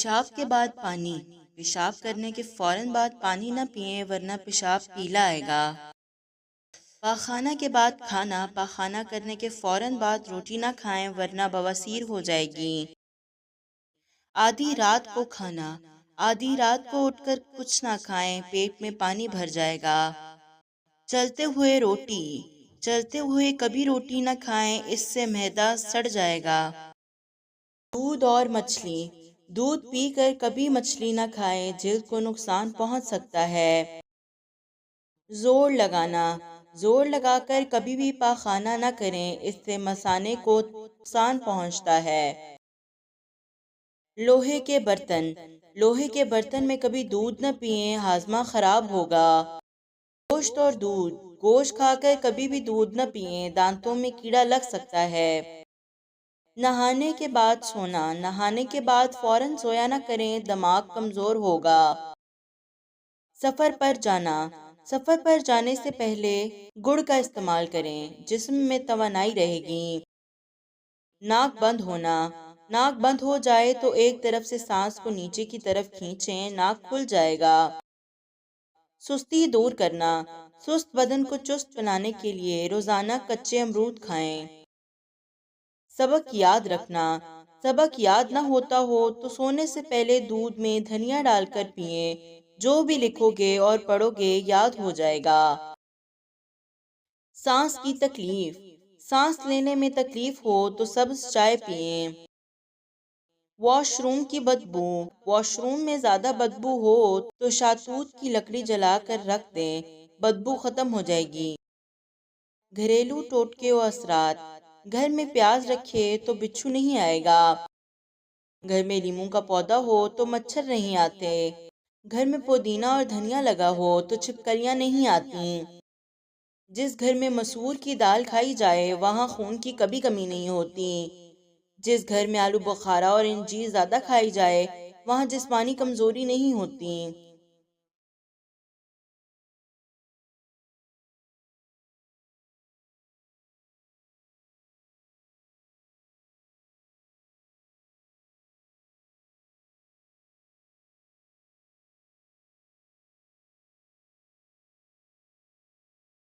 پیشاب کے بعد پانی۔ پیشاب کرنے کے فوراً بعد پانی نہ پئیں ورنہ پیشاب پیلا آئے گا۔ پاخانہ کے بعد کھانا۔ پاخانہ کرنے کے فوراً بعد روٹی نہ کھائیں ورنہ بواسیر ہو جائے گی۔ آدھی رات کو کھانا۔ آدھی رات کو اٹھ کر کچھ نہ کھائیں، پیٹ میں پانی بھر جائے گا۔ چلتے ہوئے روٹی۔ چلتے ہوئے کبھی روٹی نہ کھائیں، اس سے معدہ سڑ جائے گا۔ دودھ اور مچھلی۔ دودھ پی کر کبھی مچھلی نہ کھائیں، جلد کو نقصان پہنچ سکتا ہے۔ زور لگانا۔ زور لگا کر کبھی بھی پاخانہ نہ کریں، اس سے مثانے کو نقصان پہنچتا ہے۔ لوہے کے برتن۔ لوہے کے برتن میں کبھی دودھ نہ پئیں، ہاضمہ خراب ہوگا۔ گوشت اور دودھ۔ گوشت کھا کر کبھی بھی دودھ نہ پئیں، دانتوں میں کیڑا لگ سکتا ہے۔ نہانے کے بعد سونا۔ نہانے کے بعد فوراً سویا نہ کریں، دماغ کمزور ہوگا۔ سفر پر جانا۔ سفر پر جانے سے پہلے گڑ کا استعمال کریں، جسم میں توانائی رہے گی۔ ناک بند ہونا۔ ناک بند ہو جائے تو ایک طرف سے سانس کو نیچے کی طرف کھینچیں، ناک کھل جائے گا۔ سستی دور کرنا۔ سست بدن کو چست بنانے کے لیے روزانہ کچے امرود کھائیں۔ سبق یاد رکھنا۔ سبق یاد نہ ہوتا ہو تو سونے سے پہلے دودھ میں دھنیا ڈال کر پئیں، جو بھی لکھو گے اور پڑھو گے یاد ہو جائے گا۔ سانس کی تکلیف۔ سانس لینے میں تکلیف ہو تو سبز چائے پئیں۔ واش روم کی بدبو۔ واش روم میں زیادہ بدبو ہو تو شاہتوت کی لکڑی جلا کر رکھ دیں، بدبو ختم ہو جائے گی۔ گھریلو ٹوٹکے و اثرات۔ گھر میں پیاز رکھے تو بچھو نہیں آئے گا۔ گھر میں لیموں کا پودا ہو تو مچھر نہیں آتے۔ گھر میں پودینہ اور دھنیا لگا ہو تو چھپکلیاں نہیں آتی۔ جس گھر میں مسور کی دال کھائی جائے وہاں خون کی کبھی کمی نہیں ہوتی۔ جس گھر میں آلو بخارا اور انجیر زیادہ کھائی جائے وہاں جسمانی کمزوری نہیں ہوتی۔